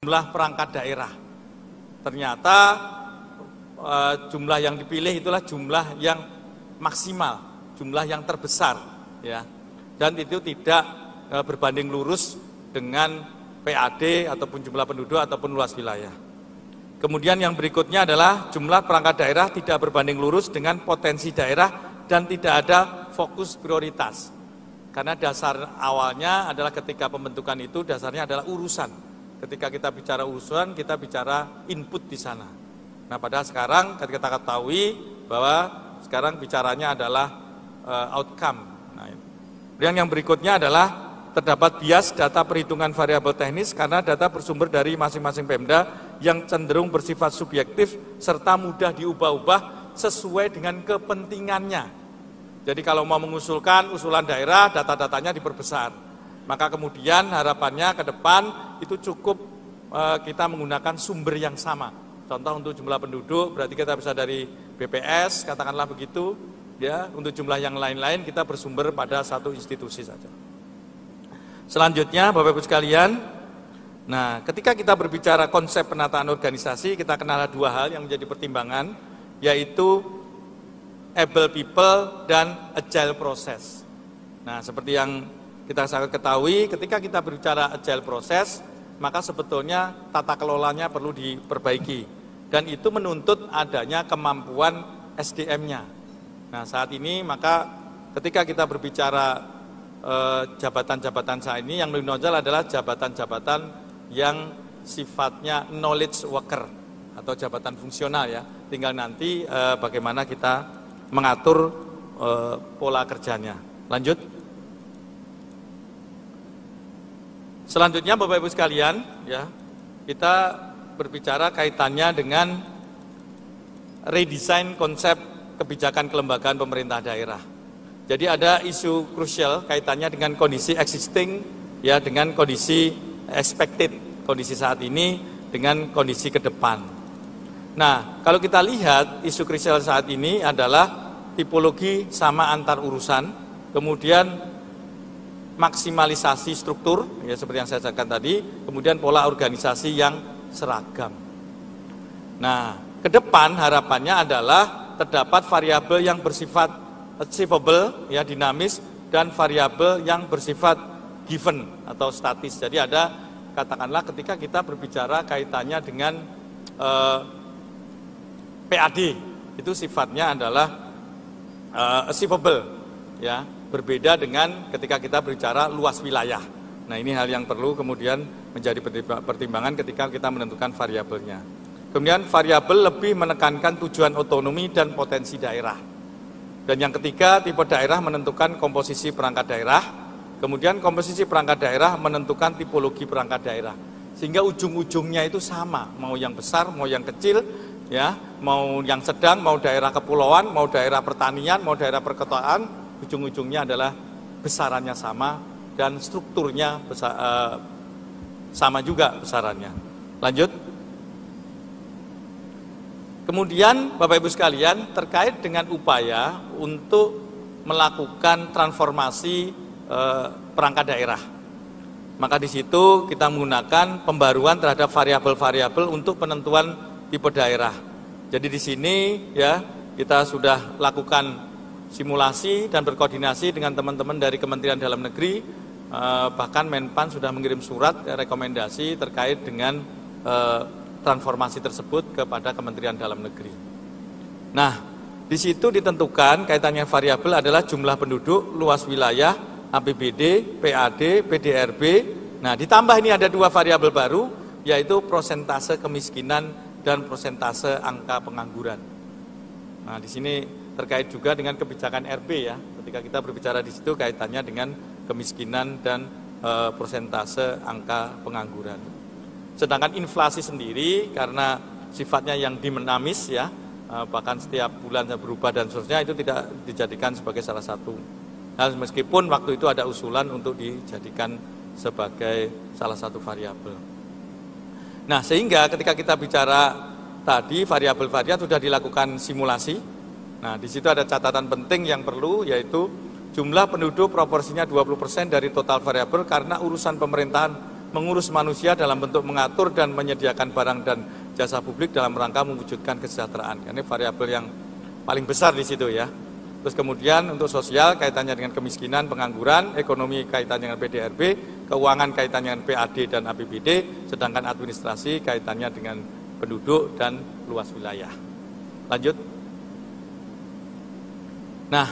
jumlah perangkat daerah. Ternyata jumlah yang dipilih itulah jumlah yang maksimal, jumlah yang terbesar, ya. Dan itu tidak berbanding lurus dengan PAD ataupun jumlah penduduk ataupun luas wilayah. Kemudian yang berikutnya adalah jumlah perangkat daerah tidak berbanding lurus dengan potensi daerah dan tidak ada fokus prioritas. Karena dasar awalnya adalah ketika pembentukan itu dasarnya adalah urusan. Ketika kita bicara urusan, kita bicara input di sana. Nah, pada sekarang kita ketahui bahwa sekarang bicaranya adalah outcome. Nah, kemudian yang berikutnya adalah terdapat bias data perhitungan variabel teknis karena data bersumber dari masing-masing Pemda yang cenderung bersifat subjektif serta mudah diubah-ubah sesuai dengan kepentingannya. Jadi kalau mau mengusulkan usulan daerah, data-datanya diperbesar. Maka kemudian harapannya ke depan itu cukup kita menggunakan sumber yang sama. Contoh untuk jumlah penduduk berarti kita bisa dari BPS, katakanlah begitu. Ya, untuk jumlah yang lain-lain kita bersumber pada satu institusi saja. Selanjutnya Bapak Ibu sekalian, nah ketika kita berbicara konsep penataan organisasi, kita kenal dua hal yang menjadi pertimbangan, yaitu able people dan agile process. Nah seperti yang kita sangat ketahui, ketika kita berbicara agile process, maka sebetulnya tata kelolanya perlu diperbaiki. Dan itu menuntut adanya kemampuan SDM-nya. Nah saat ini maka ketika kita berbicara jabatan-jabatan saat ini yang menonjol adalah jabatan-jabatan yang sifatnya knowledge worker atau jabatan fungsional, ya. Tinggal nanti bagaimana kita mengatur pola kerjanya. Lanjut. Selanjutnya Bapak Ibu sekalian, ya, kita berbicara kaitannya dengan redesign konsep kebijakan kelembagaan pemerintah daerah. Jadi ada isu krusial kaitannya dengan kondisi existing, ya, dengan kondisi expected, kondisi saat ini dengan kondisi ke depan. Nah, kalau kita lihat isu krusial saat ini adalah tipologi sama antar urusan, kemudian maksimalisasi struktur, ya seperti yang saya katakan tadi, kemudian pola organisasi yang seragam. Nah, ke depan harapannya adalah terdapat variabel yang bersifat achievable, ya, dinamis, dan variabel yang bersifat given atau statis. Jadi ada, katakanlah ketika kita berbicara kaitannya dengan PAD, itu sifatnya adalah achievable, ya, berbeda dengan ketika kita berbicara luas wilayah. Nah ini hal yang perlu kemudian menjadi pertimbangan ketika kita menentukan variabelnya. Kemudian variabel lebih menekankan tujuan otonomi dan potensi daerah. Dan yang ketiga, tipe daerah menentukan komposisi perangkat daerah, kemudian komposisi perangkat daerah menentukan tipologi perangkat daerah. Sehingga ujung-ujungnya itu sama, mau yang besar, mau yang kecil, ya, mau yang sedang, mau daerah kepulauan, mau daerah pertanian, mau daerah perkotaan, ujung-ujungnya adalah besarannya sama dan strukturnya sama juga besarannya. Lanjut. Kemudian Bapak Ibu sekalian terkait dengan upaya untuk melakukan transformasi perangkat daerah. Maka di situ kita menggunakan pembaruan terhadap variabel-variabel untuk penentuan tipe daerah. Jadi di sini, ya, kita sudah lakukan simulasi dan berkoordinasi dengan teman-teman dari Kementerian Dalam Negeri, bahkan Menpan sudah mengirim surat rekomendasi terkait dengan transformasi tersebut kepada Kementerian Dalam Negeri. Nah, di situ ditentukan kaitannya variabel adalah jumlah penduduk, luas wilayah, APBD, PAD, PDRB. Nah, ditambah ini ada dua variabel baru, yaitu prosentase kemiskinan dan prosentase angka pengangguran. Nah, di sini terkait juga dengan kebijakan RB, ya. Ketika kita berbicara di situ kaitannya dengan kemiskinan dan prosentase angka pengangguran. Sedangkan inflasi sendiri karena sifatnya yang dinamis, ya, bahkan setiap bulan berubah dan seterusnya, itu tidak dijadikan sebagai salah satu hal, meskipun waktu itu ada usulan untuk dijadikan sebagai salah satu variabel. Nah, sehingga ketika kita bicara tadi variabel-variabel sudah dilakukan simulasi. Nah, di situ ada catatan penting yang perlu, yaitu jumlah penduduk proporsinya 20% dari total variabel karena urusan pemerintahan mengurus manusia dalam bentuk mengatur dan menyediakan barang dan jasa publik dalam rangka mewujudkan kesejahteraan. Ini variabel yang paling besar di situ ya. Terus kemudian untuk sosial kaitannya dengan kemiskinan, pengangguran, ekonomi kaitannya dengan PDRB, keuangan kaitannya dengan PAD dan APBD, sedangkan administrasi kaitannya dengan penduduk dan luas wilayah. Lanjut. Nah,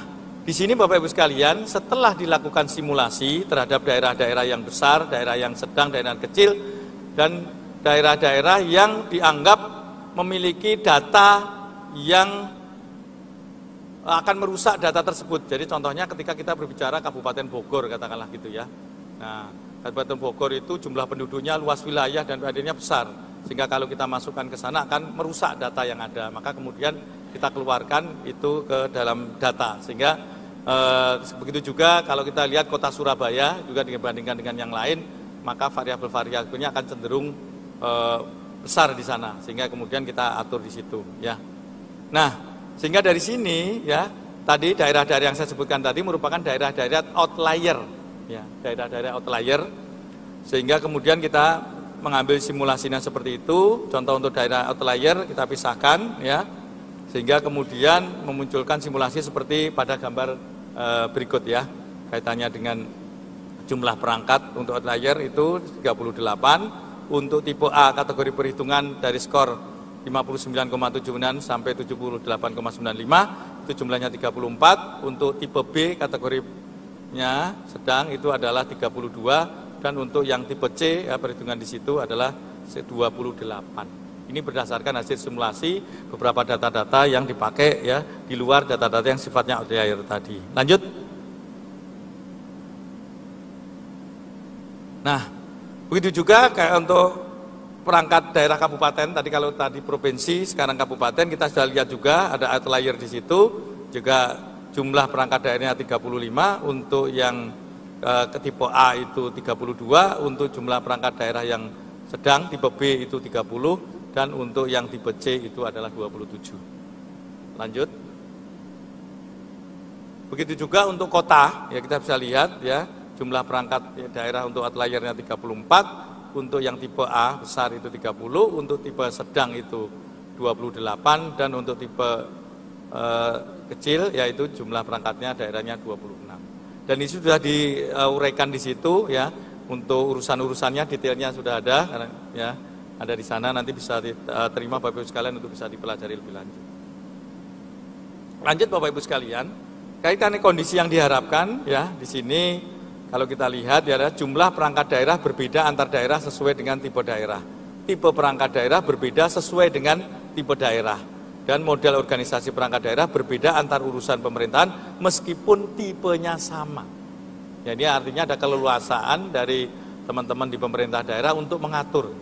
di sini Bapak Ibu sekalian, setelah dilakukan simulasi terhadap daerah-daerah yang besar, daerah yang sedang, daerah yang kecil, dan daerah-daerah yang dianggap memiliki data yang akan merusak data tersebut. Jadi contohnya ketika kita berbicara Kabupaten Bogor, katakanlah gitu ya. Nah, Kabupaten Bogor itu jumlah penduduknya, luas wilayah dan PAD-nya besar. Sehingga kalau kita masukkan ke sana akan merusak data yang ada. Maka kemudian kita keluarkan itu ke dalam data. Sehingga begitu juga kalau kita lihat kota Surabaya juga dibandingkan dengan yang lain, maka variabel-variabelnya akan cenderung besar di sana. Sehingga kemudian kita atur di situ ya. Nah, sehingga dari sini ya, tadi daerah-daerah yang saya sebutkan tadi merupakan daerah-daerah outlier ya, daerah-daerah outlier. Sehingga kemudian kita mengambil simulasinya seperti itu. Contoh untuk daerah outlier kita pisahkan ya. Sehingga kemudian memunculkan simulasi seperti pada gambar berikut ya. Kaitannya dengan jumlah perangkat untuk outlier itu 38, untuk tipe A kategori perhitungan dari skor 59,79 sampai 78,95 itu jumlahnya 34, untuk tipe B kategorinya sedang itu adalah 32, dan untuk yang tipe C ya, perhitungan di situ adalah 28. Ini berdasarkan hasil simulasi beberapa data-data yang dipakai ya di luar data-data yang sifatnya outlier tadi. Lanjut. Nah, begitu juga kayak untuk perangkat daerah kabupaten, tadi kalau tadi provinsi, sekarang kabupaten, kita sudah lihat juga ada outlier di situ, juga jumlah perangkat daerahnya 35, untuk yang ke tipe A itu 32, untuk jumlah perangkat daerah yang sedang tipe B itu 30, dan untuk yang tipe C itu adalah 27. Lanjut. Begitu juga untuk kota, ya kita bisa lihat ya, jumlah perangkat daerah untuk outliernya 34, untuk yang tipe A besar itu 30, untuk tipe sedang itu 28, dan untuk tipe kecil yaitu jumlah perangkatnya daerahnya 26. Dan ini sudah diuraikan di situ ya, untuk urusan-urusannya detailnya sudah ada ya, ada di sana, nanti bisa diterima Bapak Ibu sekalian untuk bisa dipelajari lebih lanjut. Lanjut Bapak Ibu sekalian, kaitannya kondisi yang diharapkan ya di sini. Kalau kita lihat ya, jumlah perangkat daerah berbeda antar daerah sesuai dengan tipe daerah. Tipe perangkat daerah berbeda sesuai dengan tipe daerah. Dan model organisasi perangkat daerah berbeda antar urusan pemerintahan meskipun tipenya sama. Jadi artinya ada keleluasaan dari teman-teman di pemerintah daerah untuk mengatur.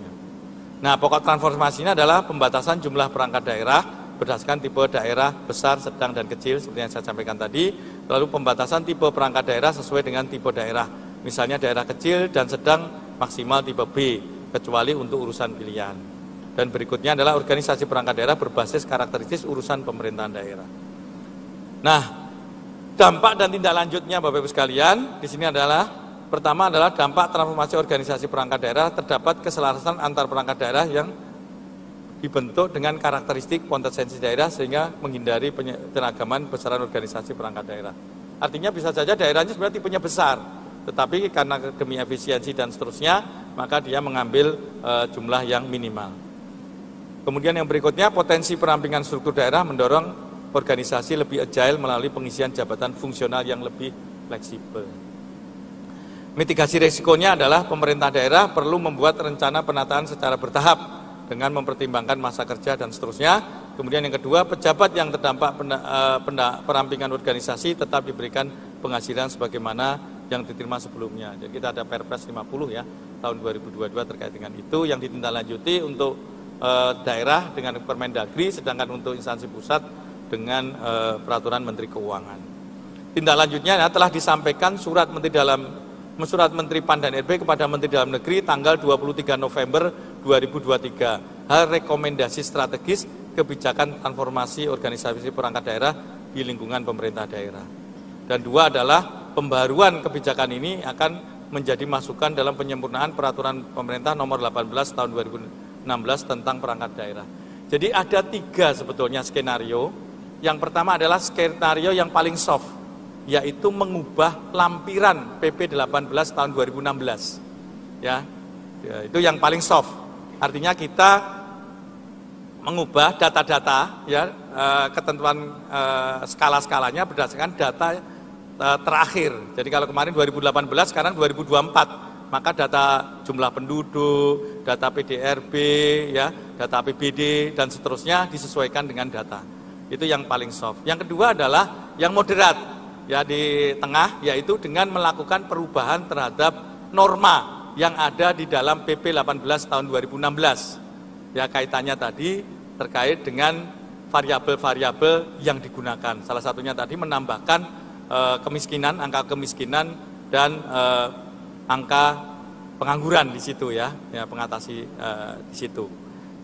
Nah, pokok transformasinya adalah pembatasan jumlah perangkat daerah berdasarkan tipe daerah besar, sedang, dan kecil seperti yang saya sampaikan tadi. Lalu pembatasan tipe perangkat daerah sesuai dengan tipe daerah. Misalnya daerah kecil dan sedang maksimal tipe B, kecuali untuk urusan pilihan. Dan berikutnya adalah organisasi perangkat daerah berbasis karakteristik urusan pemerintahan daerah. Nah, dampak dan tindak lanjutnya Bapak Ibu sekalian, di sini adalah pertama adalah dampak transformasi organisasi perangkat daerah, terdapat keselarasan antar perangkat daerah yang dibentuk dengan karakteristik potensi daerah sehingga menghindari penyeragaman besaran organisasi perangkat daerah. Artinya bisa saja daerahnya sebenarnya tipenya besar, tetapi karena demi efisiensi dan seterusnya, maka dia mengambil jumlah yang minimal. Kemudian yang berikutnya, potensi perampingan struktur daerah mendorong organisasi lebih agile melalui pengisian jabatan fungsional yang lebih fleksibel. Mitigasi risikonya adalah pemerintah daerah perlu membuat rencana penataan secara bertahap dengan mempertimbangkan masa kerja dan seterusnya. Kemudian yang kedua, pejabat yang terdampak perampingan organisasi tetap diberikan penghasilan sebagaimana yang diterima sebelumnya. Jadi kita ada Perpres 50 ya, tahun 2022 terkait dengan itu, yang ditindaklanjuti untuk daerah dengan Permendagri, sedangkan untuk instansi pusat dengan peraturan Menteri Keuangan. Tindak lanjutnya telah disampaikan surat Menteri PAN dan RB kepada Menteri Dalam Negeri tanggal 23 November 2023, hal rekomendasi strategis kebijakan transformasi organisasi perangkat daerah di lingkungan pemerintah daerah. Dan dua adalah pembaruan kebijakan ini akan menjadi masukan dalam penyempurnaan peraturan pemerintah nomor 18 tahun 2016 tentang perangkat daerah. Jadi ada 3 sebetulnya skenario. Yang pertama adalah skenario yang paling soft, yaitu mengubah lampiran PP 18 tahun 2016. Ya, itu yang paling soft. Artinya kita mengubah data-data, ya, ketentuan skala-skalanya berdasarkan data terakhir. Jadi kalau kemarin 2018, sekarang 2024, maka data jumlah penduduk, data PDRB, ya, data APBD dan seterusnya disesuaikan dengan data. Itu yang paling soft. Yang kedua adalah yang moderat, ya, di tengah, yaitu dengan melakukan perubahan terhadap norma yang ada di dalam PP 18 tahun 2016. Ya, kaitannya tadi terkait dengan variabel-variabel yang digunakan. Salah satunya tadi menambahkan kemiskinan, angka kemiskinan dan angka pengangguran di situ, ya, pengatasi di situ.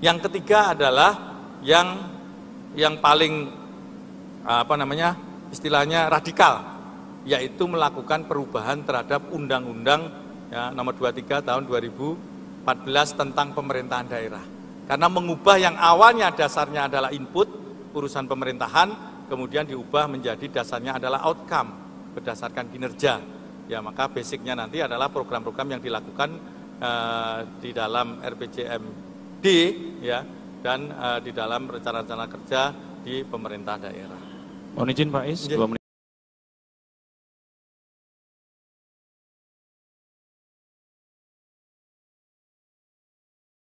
Yang ketiga adalah yang paling istilahnya radikal, yaitu melakukan perubahan terhadap Undang-Undang, ya, nomor 23 tahun 2014 tentang pemerintahan daerah. Karena mengubah yang awalnya dasarnya adalah input urusan pemerintahan, kemudian diubah menjadi dasarnya adalah outcome berdasarkan kinerja. Ya, maka basicnya nanti adalah program-program yang dilakukan di dalam RPJMD, ya, dan di dalam rencana-rencana kerja di pemerintah daerah. Mohon izin Pak Is, 2 menit.